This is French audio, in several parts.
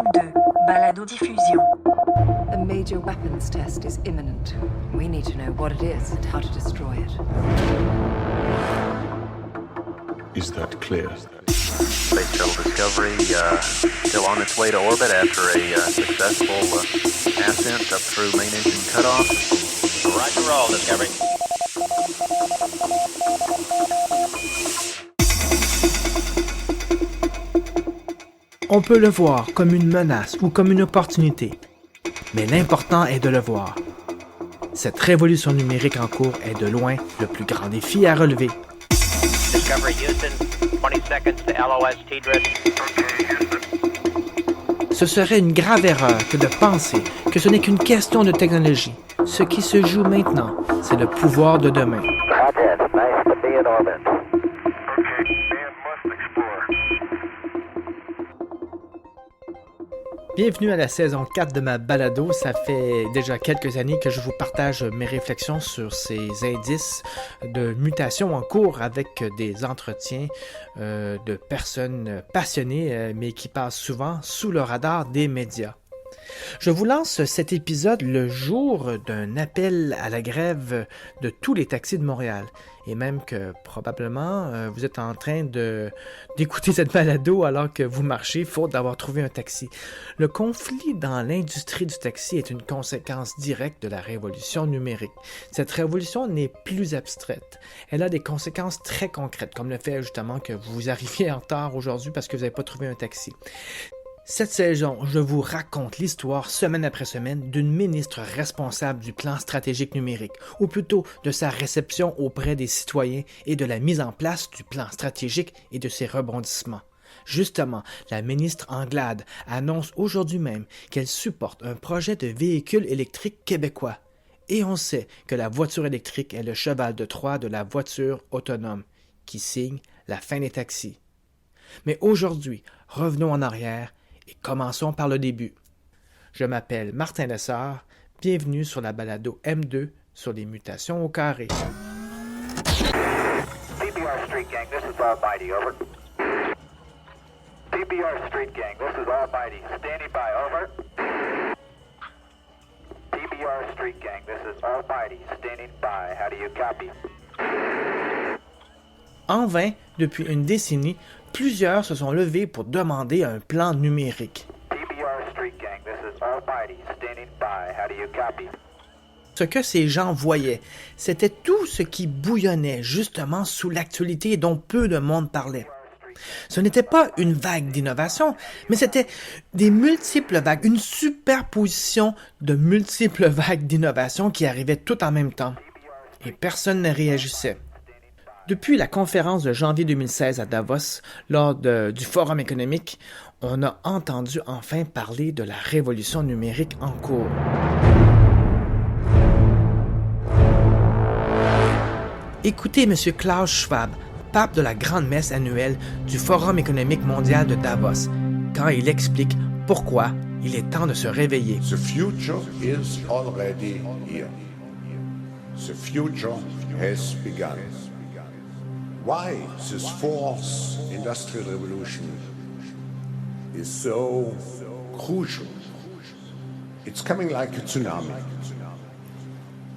M2, balado-diffusion. A major weapons test is imminent. We need to know what it is and how to destroy it. Is that clear? Space Shuttle Discovery still on its way to orbit after a successful ascent up through main engine cutoff. Roger roll, Discovery. On peut le voir comme une menace ou comme une opportunité, mais l'important est de le voir. Cette révolution numérique en cours est de loin le plus grand défi à relever. Discovery Houston, 20 seconds to LOS TDRS. Ce serait une grave erreur que de penser que ce n'est qu'une question de technologie. Ce qui se joue maintenant, c'est le pouvoir de demain. Roger, nice to be in orbit. Bienvenue à la saison 4 de ma balado. Ça fait déjà quelques années que je vous partage mes réflexions sur ces indices de mutation en cours avec des entretiens de personnes passionnées mais qui passent souvent sous le radar des médias. Je vous lance cet épisode le jour d'un appel à la grève de tous les taxis de Montréal. Et même que probablement vous êtes en train d'écouter cette balado alors que vous marchez faute d'avoir trouvé un taxi. Le conflit dans l'industrie du taxi est une conséquence directe de la révolution numérique. Cette révolution n'est plus abstraite. Elle a des conséquences très concrètes, comme le fait justement que vous arriviez en retard aujourd'hui parce que vous n'avez pas trouvé un taxi. Cette saison, je vous raconte l'histoire semaine après semaine d'une ministre responsable du plan stratégique numérique, ou plutôt de sa réception auprès des citoyens et de la mise en place du plan stratégique et de ses rebondissements. Justement, la ministre Anglade annonce aujourd'hui même qu'elle supporte un projet de véhicule électrique québécois. Et on sait que la voiture électrique est le cheval de Troie de la voiture autonome, qui signe la fin des taxis. Mais aujourd'hui, revenons en arrière et commençons par le début. Je m'appelle Martin Lessard, bienvenue sur la balado M2 sur les mutations au carré. PBR Street Gang, this is Almighty, over. PBR Street Gang, this is Almighty, standing by, over. PBR Street Gang, this is Almighty, standing by, how do you copy? En vain, depuis une décennie, plusieurs se sont levés pour demander un plan numérique. PBR Street Gang, this is Almighty, standing by, how do you copy? Ce que ces gens voyaient, c'était tout ce qui bouillonnait justement sous l'actualité dont peu de monde parlait. Ce n'était pas une vague d'innovation, mais c'était des multiples vagues, une superposition de multiples vagues d'innovation qui arrivaient tout en même temps. Et personne ne réagissait. Depuis la conférence de janvier 2016 à Davos, lors du Forum économique, on a entendu enfin parler de la révolution numérique en cours. Écoutez M. Klaus Schwab, pape de la grande messe annuelle du Forum économique mondial de Davos, quand il explique pourquoi il est temps de se réveiller. The future is already here. The future has begun. Why this fourth industrial revolution is so crucial? It's coming like a tsunami.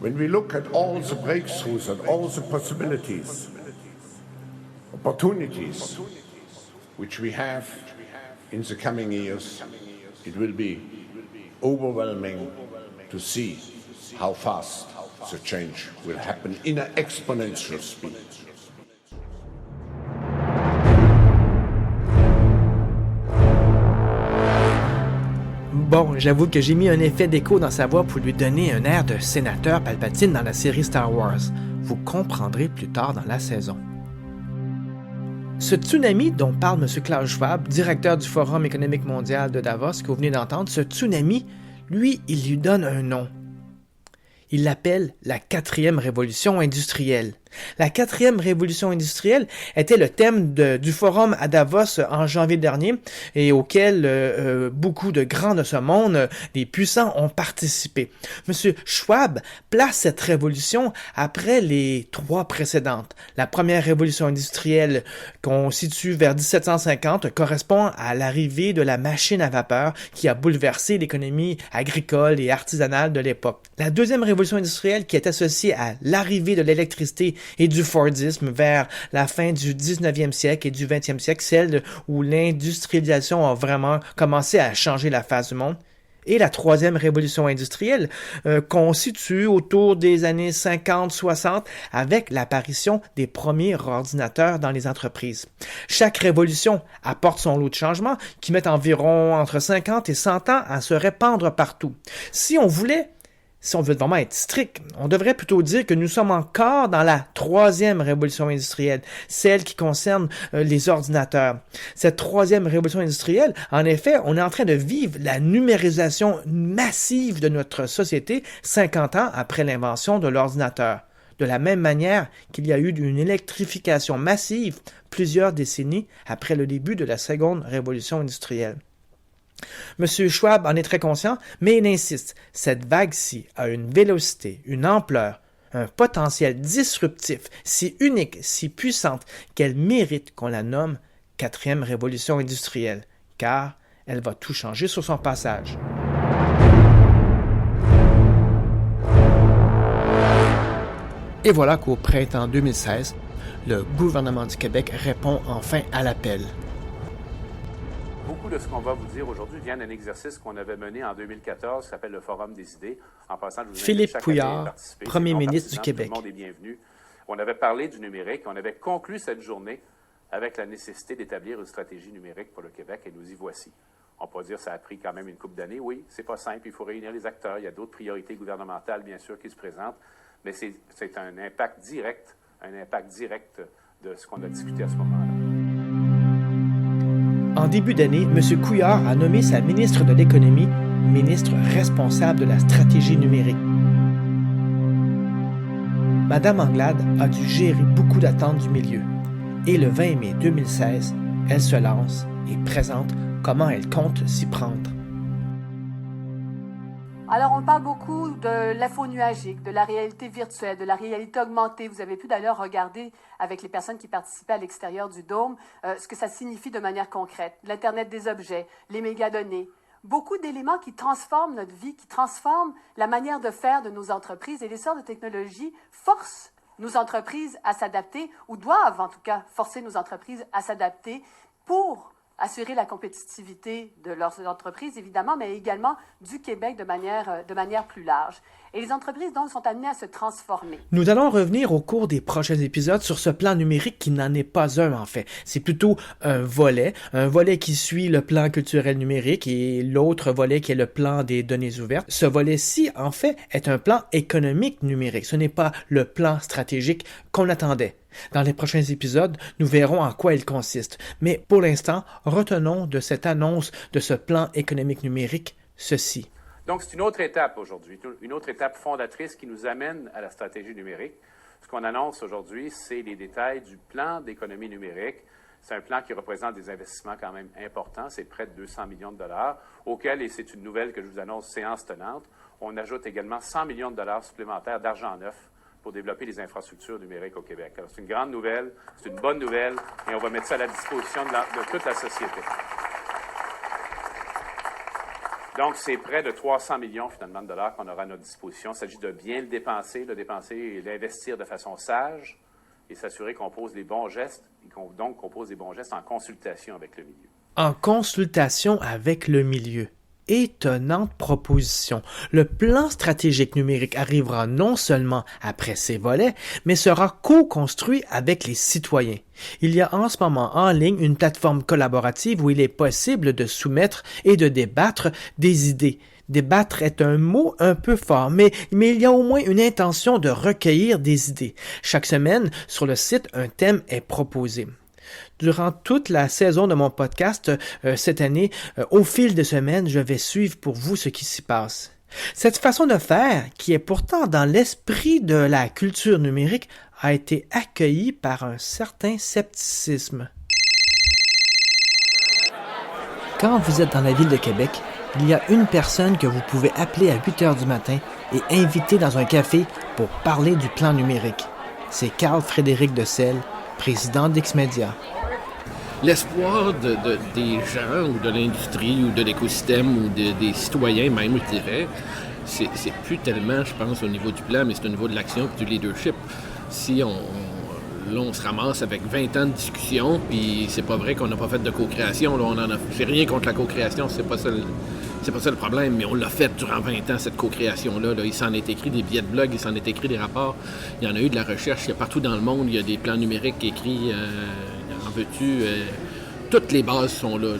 When we look at all the breakthroughs and all the possibilities, opportunities which we have in the coming years, it will be overwhelming to see how fast the change will happen in an exponential speed. Bon, j'avoue que j'ai mis un effet d'écho dans sa voix pour lui donner un air de sénateur Palpatine dans la série Star Wars. Vous comprendrez plus tard dans la saison. Ce tsunami dont parle M. Klaus Schwab, directeur du Forum économique mondial de Davos, que vous venez d'entendre, ce tsunami, lui, il lui donne un nom. Il l'appelle la 4e révolution industrielle. La 4e révolution industrielle était le thème du forum à Davos en janvier dernier et auquel beaucoup de grands de ce monde, les puissants, ont participé. M. Schwab place cette révolution après les 3 précédentes. La première révolution industrielle, qu'on situe vers 1750, correspond à l'arrivée de la machine à vapeur qui a bouleversé l'économie agricole et artisanale de l'époque. La deuxième révolution industrielle, qui est associée à l'arrivée de l'électricité et du Fordisme vers la fin du 19e siècle et du 20e siècle, celle où l'industrialisation a vraiment commencé à changer la face du monde. Et la troisième révolution industrielle, qu'on situe autour des années 50-60 avec l'apparition des premiers ordinateurs dans les entreprises. Chaque révolution apporte son lot de changements qui mettent environ entre 50 et 100 ans à se répandre partout. Si on veut vraiment être strict, on devrait plutôt dire que nous sommes encore dans la 3e révolution industrielle, celle qui concerne les ordinateurs. Cette 3e révolution industrielle, en effet, on est en train de vivre la numérisation massive de notre société 50 ans après l'invention de l'ordinateur. De la même manière qu'il y a eu une électrification massive plusieurs décennies après le début de la 2e révolution industrielle. M. Schwab en est très conscient, mais il insiste, cette vague-ci a une vélocité, une ampleur, un potentiel disruptif si unique, si puissante, qu'elle mérite qu'on la nomme 4e révolution industrielle, car elle va tout changer sur son passage. Et voilà qu'au printemps 2016, le gouvernement du Québec répond enfin à l'appel. Beaucoup de ce qu'on va vous dire aujourd'hui vient d'un exercice qu'on avait mené en 2014 qui s'appelle le Forum des idées. En passant, je vous Philippe chaque Couillard, année à participer. Premier ministre du Québec. Tout le monde est bienvenu. On avait parlé du numérique. On avait conclu cette journée avec la nécessité d'établir une stratégie numérique pour le Québec et nous y voici. On peut dire que ça a pris quand même une couple d'années. Oui, c'est pas simple. Il faut réunir les acteurs. Il y a d'autres priorités gouvernementales, bien sûr, qui se présentent. Mais c'est un impact direct de ce qu'on a discuté à ce moment-là. En début d'année, M. Couillard a nommé sa ministre de l'Économie, ministre responsable de la stratégie numérique. Mme Anglade a dû gérer beaucoup d'attentes du milieu. Et le 20 mai 2016, elle se lance et présente comment elle compte s'y prendre. Alors, on parle beaucoup de l'info nuagique, de la réalité virtuelle, de la réalité augmentée. Vous avez pu d'ailleurs regarder avec les personnes qui participaient à l'extérieur du Dôme ce que ça signifie de manière concrète. L'Internet des objets, les mégadonnées. Beaucoup d'éléments qui transforment notre vie, qui transforment la manière de faire de nos entreprises. Et l'essor de technologie force nos entreprises à s'adapter, ou doivent en tout cas forcer nos entreprises à s'adapter pour assurer la compétitivité de leurs entreprises, évidemment, mais également du Québec de manière plus large. Et les entreprises, donc, sont amenées à se transformer. Nous allons revenir au cours des prochains épisodes sur ce plan numérique qui n'en est pas un, en fait. C'est plutôt un volet qui suit le plan culturel numérique et l'autre volet qui est le plan des données ouvertes. Ce volet-ci, en fait, est un plan économique numérique. Ce n'est pas le plan stratégique qu'on attendait. Dans les prochains épisodes, nous verrons en quoi il consiste. Mais pour l'instant, retenons de cette annonce de ce plan économique numérique ceci. Donc, c'est une autre étape aujourd'hui, une autre étape fondatrice qui nous amène à la stratégie numérique. Ce qu'on annonce aujourd'hui, c'est les détails du plan d'économie numérique. C'est un plan qui représente des investissements quand même importants. C'est près de 200 millions de dollars, auquel, et c'est une nouvelle que je vous annonce séance tenante, on ajoute également 100 millions de dollars supplémentaires d'argent neuf pour développer les infrastructures numériques au Québec. Alors, c'est une grande nouvelle, c'est une bonne nouvelle, et on va mettre ça à la disposition de toute la société. Donc, c'est près de 300 millions, finalement, de dollars qu'on aura à notre disposition. Il s'agit de bien le dépenser et l'investir de façon sage et s'assurer qu'on pose les bons gestes et qu'on pose les bons gestes en consultation avec le milieu. En consultation avec le milieu. Étonnante proposition. Le plan stratégique numérique arrivera non seulement après ces volets, mais sera co-construit avec les citoyens. Il y a en ce moment en ligne une plateforme collaborative où il est possible de soumettre et de débattre des idées. Débattre est un mot un peu fort, mais il y a au moins une intention de recueillir des idées. Chaque semaine, sur le site, un thème est proposé. Durant toute la saison de mon podcast cette année, au fil des semaines, je vais suivre pour vous ce qui s'y passe. Cette façon de faire, qui est pourtant dans l'esprit de la culture numérique, a été accueillie par un certain scepticisme. Quand vous êtes dans la ville de Québec, il y a une personne que vous pouvez appeler à 8 heures du matin et inviter dans un café pour parler du plan numérique. C'est Carl-Frédéric Decelles, président d'X-Media. L'espoir des gens ou de l'industrie ou de l'écosystème ou des citoyens même, je dirais, c'est plus tellement, je pense, au niveau du plan, mais c'est au niveau de l'action et du leadership. Si on se ramasse avec 20 ans de discussion, puis c'est pas vrai qu'on n'a pas fait de co-création. J'ai rien contre la co-création, c'est pas ça le problème, mais on l'a fait durant 20 ans, cette co-création-là. Là. Il s'en est écrit des billets de blog, il s'en est écrit des rapports. Il y en a eu de la recherche, il y a partout dans le monde, il y a des plans numériques écrits, en veux-tu, toutes les bases sont là.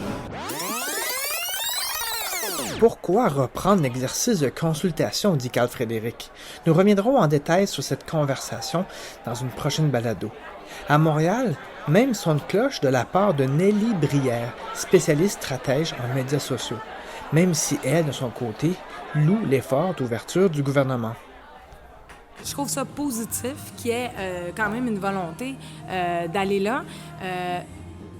Pourquoi reprendre l'exercice de consultation, dit Carl-Frédéric. Nous reviendrons en détail sur cette conversation dans une prochaine balado. À Montréal, même son cloche de la part de Nelly Brière, spécialiste stratège en médias sociaux, même si elle, de son côté, loue l'effort d'ouverture du gouvernement. Je trouve ça positif qu'il y ait quand même une volonté d'aller là.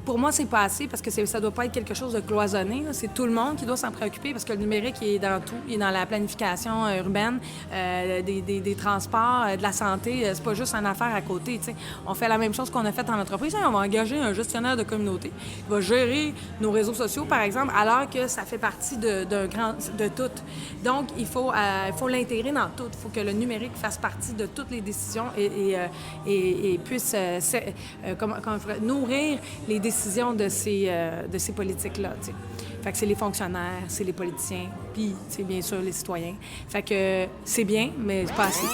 Pour moi, c'est pas assez parce que ça doit pas être quelque chose de cloisonné. Là. C'est tout le monde qui doit s'en préoccuper parce que le numérique il est dans tout. Il est dans la planification urbaine, des transports, de la santé. C'est pas juste une affaire à côté. T'sais. On fait la même chose qu'on a fait en entreprise. On va engager un gestionnaire de communauté qui va gérer nos réseaux sociaux, par exemple, alors que ça fait partie de tout. Donc, il faut l'intégrer dans tout. Il faut que le numérique fasse partie de toutes les décisions et puisse nourrir les décisions de ces politiques-là. T'sais. Fait que c'est les fonctionnaires, c'est les politiciens, puis c'est bien sûr les citoyens. Fait que c'est bien, mais c'est pas assez.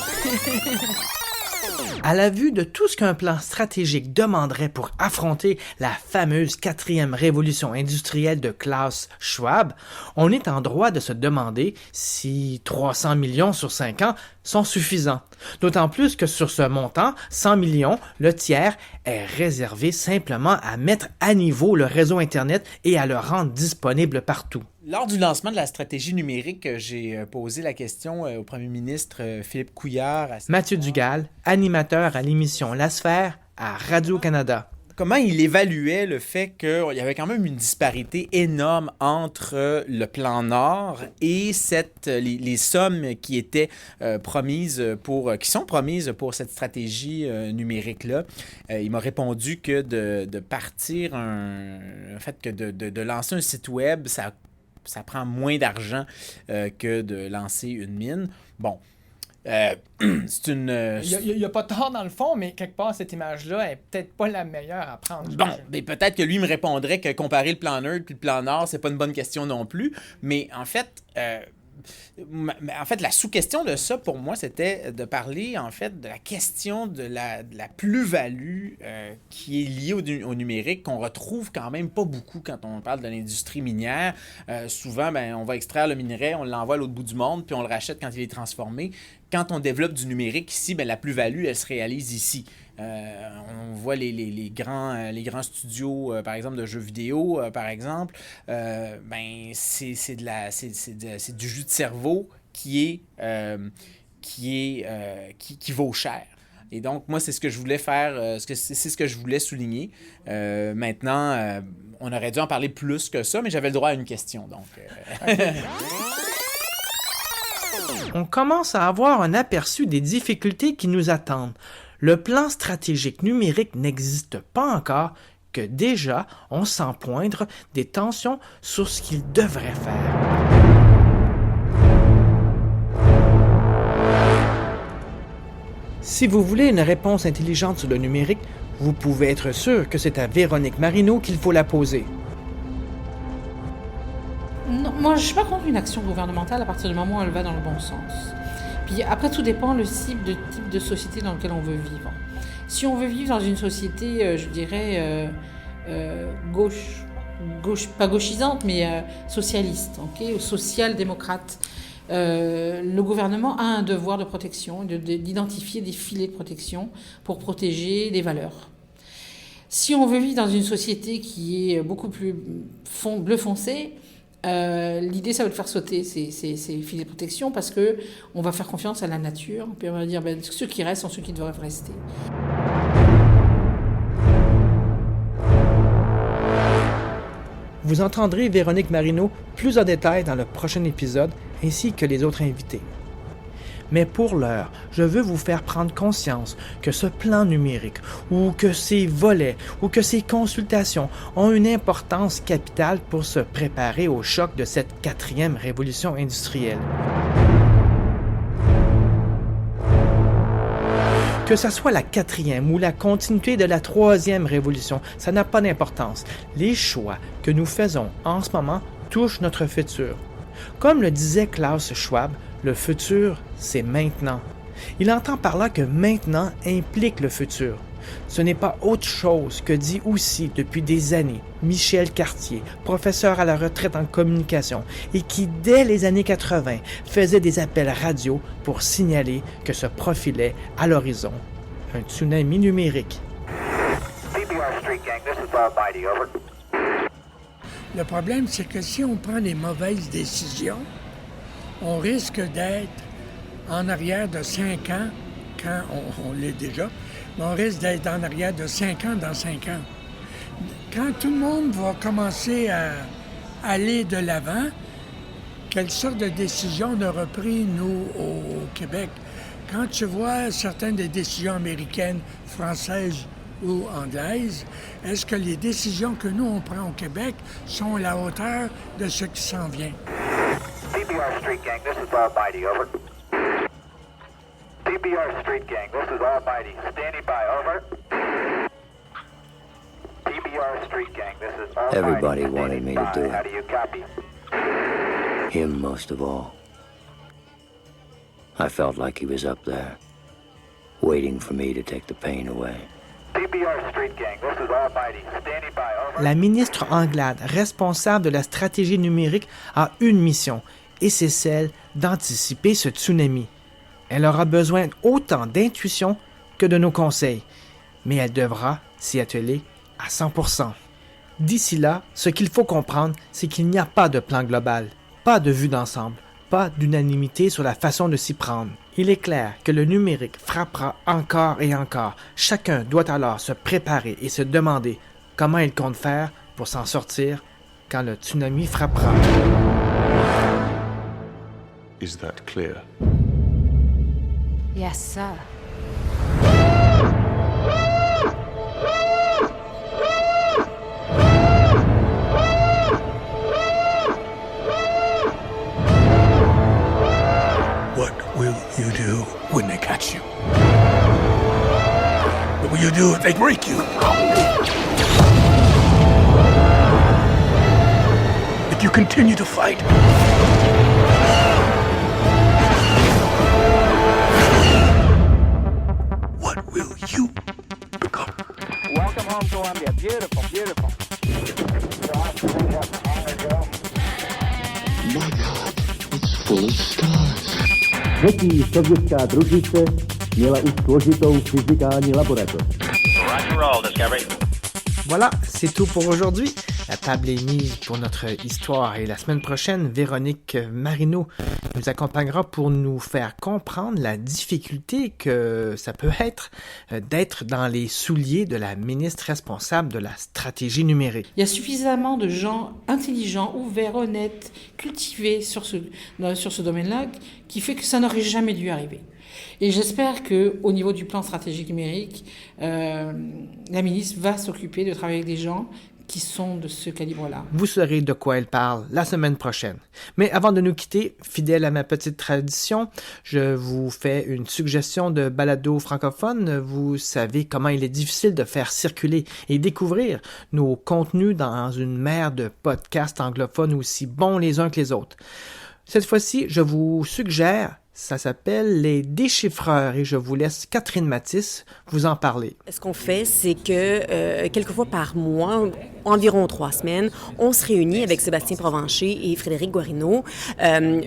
À la vue de tout ce qu'un plan stratégique demanderait pour affronter la fameuse 4e révolution industrielle de Klaus Schwab, on est en droit de se demander si 300 millions sur 5 ans sont suffisants. D'autant plus que sur ce montant, 100 millions, le tiers est réservé simplement à mettre à niveau le réseau Internet et à le rendre disponible partout. Lors du lancement de la stratégie numérique, j'ai posé la question au premier ministre Philippe Couillard. Mathieu Dugal, animateur à l'émission La Sphère à Radio-Canada. Comment il évaluait le fait qu'il y avait quand même une disparité énorme entre le plan Nord et les sommes qui étaient qui sont promises pour cette stratégie numérique-là. Il m'a répondu que de partir de lancer un site web, ça prend moins d'argent que de lancer une mine. Bon. C'est une... Il n'y a pas tort dans le fond, mais quelque part, cette image-là est peut-être pas la meilleure à prendre. Bon, mais peut-être que lui me répondrait que comparer le plan Nord et le plan Nord, c'est pas une bonne question non plus. Mais en fait, la sous-question de ça, pour moi, c'était de parler, en fait, de la question de la plus-value qui est liée au numérique, qu'on retrouve quand même pas beaucoup quand on parle de l'industrie minière. Souvent, on va extraire le minerai, on l'envoie à l'autre bout du monde, puis on le rachète quand il est transformé. Quand on développe du numérique ici, la plus-value, elle se réalise ici. On voit les grands studios, par exemple, de jeux vidéo, par exemple. C'est du jus de cerveau qui vaut cher. Et donc, moi, c'est ce que je voulais faire, c'est ce que je voulais souligner. Maintenant, on aurait dû en parler plus que ça, mais j'avais le droit à une question, donc... On commence à avoir un aperçu des difficultés qui nous attendent. Le plan stratégique numérique n'existe pas encore, que déjà on sent poindre des tensions sur ce qu'il devrait faire. Si vous voulez une réponse intelligente sur le numérique, vous pouvez être sûr que c'est à Véronique Marino qu'il faut la poser. Non, moi, je ne suis pas contre une action gouvernementale à partir du moment où elle va dans le bon sens. Puis après, tout dépend le type de société dans lequel on veut vivre. Si on veut vivre dans une société, je dirais, pas gauchisante, mais socialiste, okay, ou social-démocrate, le gouvernement a un devoir de protection, d'identifier des filets de protection pour protéger des valeurs. Si on veut vivre dans une société qui est beaucoup plus bleu foncé, L'idée, ça va de faire sauter ces filets de protection parce qu'on va faire confiance à la nature. Puis on va dire, ceux qui restent sont ceux qui doivent rester. Vous entendrez Véronique Marino plus en détail dans le prochain épisode, ainsi que les autres invités. Mais pour l'heure, je veux vous faire prendre conscience que ce plan numérique, ou que ces volets, ou que ces consultations ont une importance capitale pour se préparer au choc de cette 4e révolution industrielle. Que ce soit la 4e ou la continuité de la 3e révolution, ça n'a pas d'importance. Les choix que nous faisons en ce moment touchent notre futur. Comme le disait Klaus Schwab, le futur, c'est maintenant. Il entend par là que maintenant implique le futur. Ce n'est pas autre chose que dit aussi depuis des années Michel Cartier, professeur à la retraite en communication et qui, dès les années 80, faisait des appels radio pour signaler que se profilait à l'horizon un tsunami numérique. Le problème, c'est que si on prend les mauvaises décisions, on risque d'être en arrière de 5 ans, quand on l'est déjà, mais on risque d'être en arrière de 5 ans dans 5 ans. Quand tout le monde va commencer à aller de l'avant, quelle sorte de décision on aura pris, nous, au Québec? Quand tu vois certaines des décisions américaines, françaises ou anglaises, est-ce que les décisions que nous, on prend au Québec sont à la hauteur de ce qui s'en vient? TBR Street Gang, this is Almighty, over. TBR Street Gang, this is Almighty, standing by, over. TBR Street Gang, this is Almighty. Everybody wanted me to do it. How do you copy? Him most of all. I felt like he was up there, waiting for me to take the pain away. TBR Street Gang, this is Almighty, standing by, over. La ministre Anglade, responsable de la stratégie numérique, a une mission, et c'est celle d'anticiper ce tsunami. Elle aura besoin autant d'intuition que de nos conseils, mais elle devra s'y atteler à 100%. D'ici là, ce qu'il faut comprendre, c'est qu'il n'y a pas de plan global, pas de vue d'ensemble, pas d'unanimité sur la façon de s'y prendre. Il est clair que le numérique frappera encore et encore. Chacun doit alors se préparer et se demander comment il compte faire pour s'en sortir quand le tsunami frappera. Is that clear? Yes, sir. What will you do when they catch you? What will you do if they break you? If you continue to fight? What will you become? Welcome home, Columbia. Beautiful, beautiful. My God, it's full of stars. Třetí sovětská družice měla už složitou fyzikální laboratoř. Roger roll, Discovery. Voilà, c'est tout pour aujourd'hui. La table est mise pour notre histoire et la semaine prochaine, Véronique Marino nous accompagnera pour nous faire comprendre la difficulté que ça peut être d'être dans les souliers de la ministre responsable de la stratégie numérique. Il y a suffisamment de gens intelligents, ouverts, honnêtes, cultivés sur ce domaine-là qui fait que ça n'aurait jamais dû arriver. Et j'espère qu'au niveau du plan stratégique numérique, la ministre va s'occuper de travailler avec des gens qui sont de ce calibre-là. Vous saurez de quoi elle parle la semaine prochaine. Mais avant de nous quitter, fidèle à ma petite tradition, je vous fais une suggestion de balado francophone. Vous savez comment il est difficile de faire circuler et découvrir nos contenus dans une mer de podcasts anglophones aussi bons les uns que les autres. Cette fois-ci, je vous suggère, ça s'appelle Les Déchiffreurs et je vous laisse Catherine Matisse vous en parler. Ce qu'on fait, c'est que quelques fois par mois, environ 3 semaines, on se réunit avec Sébastien Provencher et Frédéric Guarino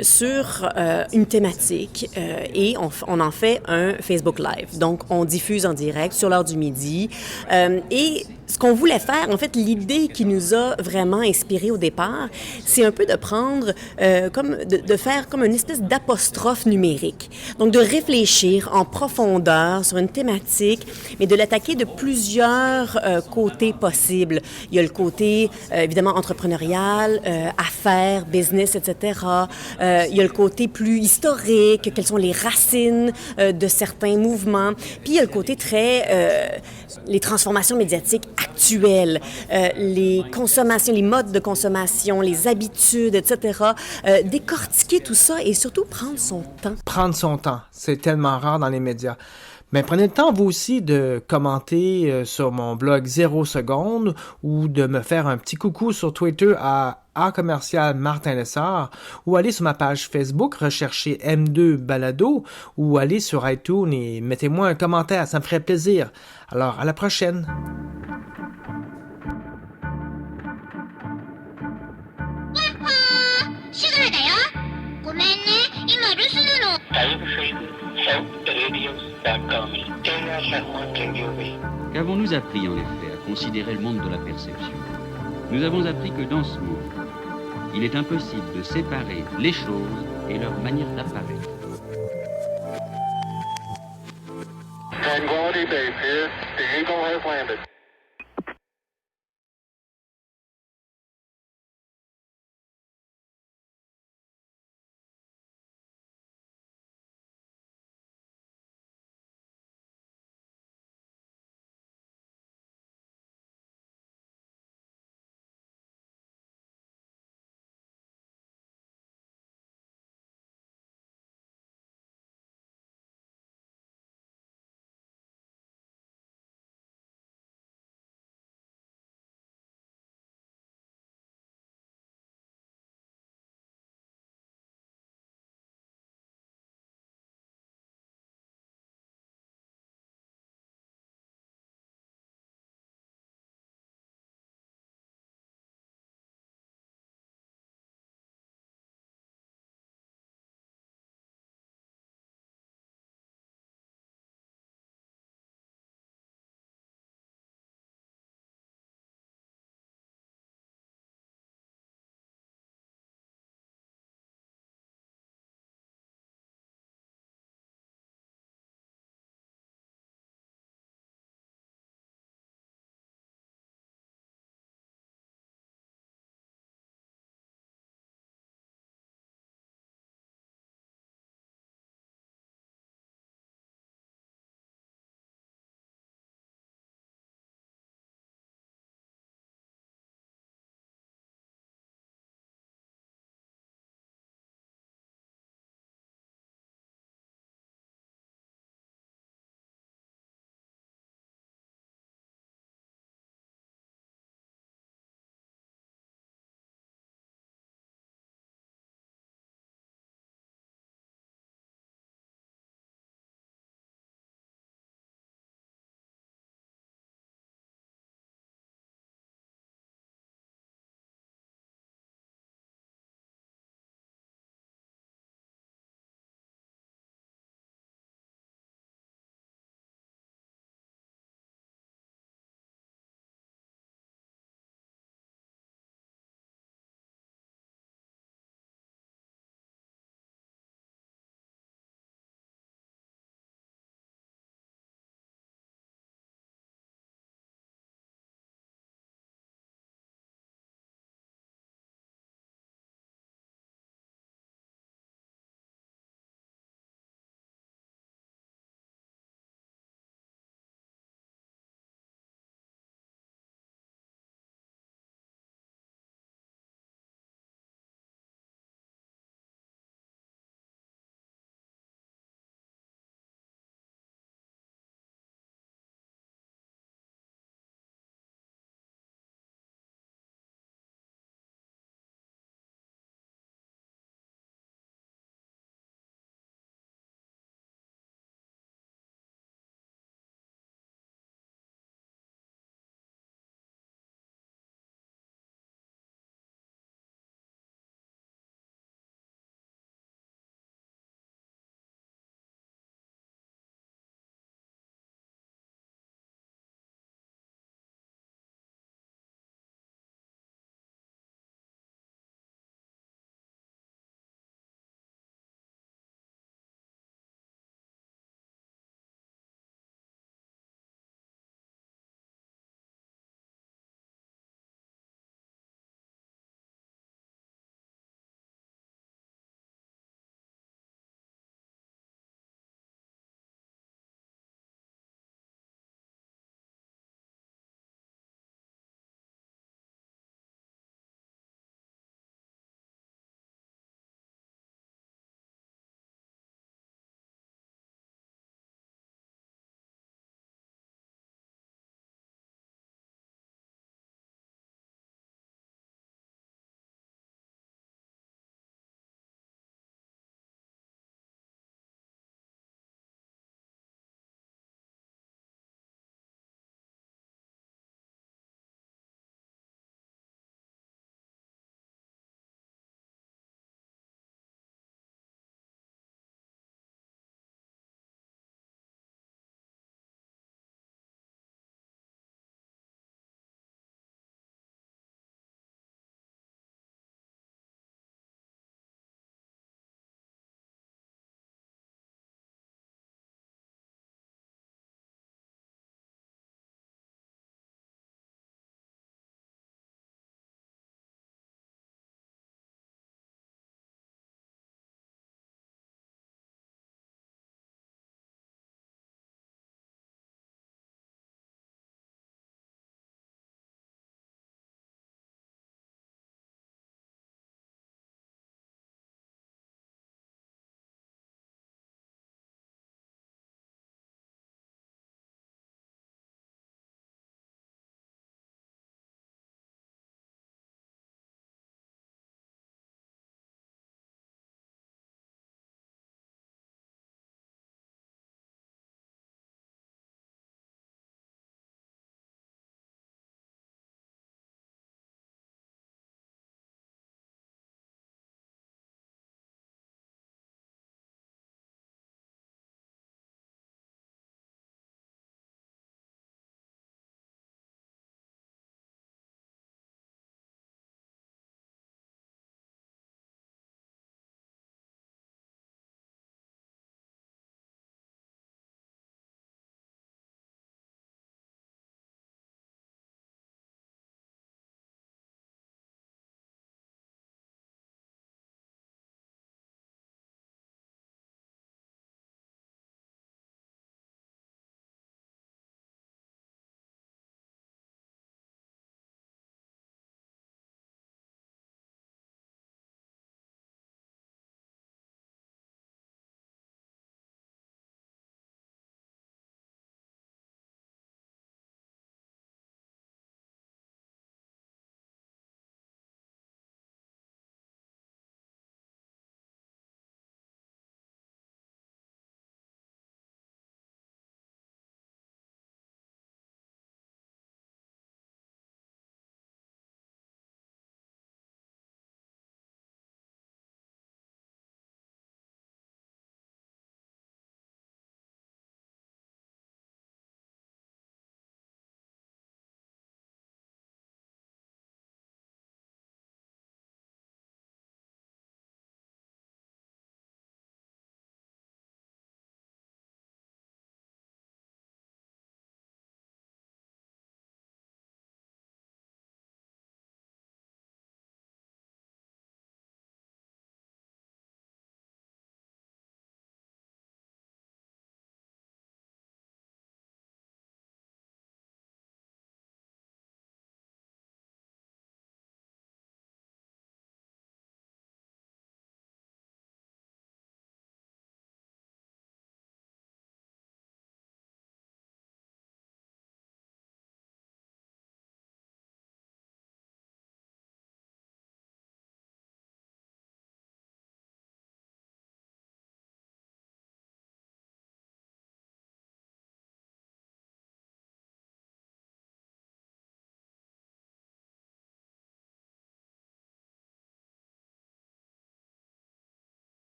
sur une thématique et on en fait un Facebook Live. Donc, on diffuse en direct sur l'heure du midi et ce qu'on voulait faire, en fait, l'idée qui nous a vraiment inspiré au départ, c'est un peu de prendre, de faire comme une espèce d'apostrophe numérique. Donc, de réfléchir en profondeur sur une thématique, mais de l'attaquer de plusieurs côtés possibles. Il y a le côté, évidemment, entrepreneurial, affaires, business, etc. Il y a le côté plus historique, quelles sont les racines de certains mouvements. Puis, il y a le côté très... les transformations médiatiques actuelles, les consommations, les modes de consommation, les habitudes, etc. Décortiquer tout ça et surtout prendre son temps. Prendre son temps, c'est tellement rare dans les médias. Mais prenez le temps, vous aussi, de commenter sur mon blog 0 secondes ou de me faire un petit coucou sur Twitter à @commercial Martin Lessard ou aller sur ma page Facebook, rechercher M2 Balado ou aller sur iTunes et mettez-moi un commentaire, ça me ferait plaisir. Alors, à la prochaine! Qu'avons-nous appris en effet à considérer le monde de la perception? Nous avons appris que dans ce monde, il est impossible de séparer les choses et leur manière d'apparaître. Tranquility Base here. The Eagle has landed.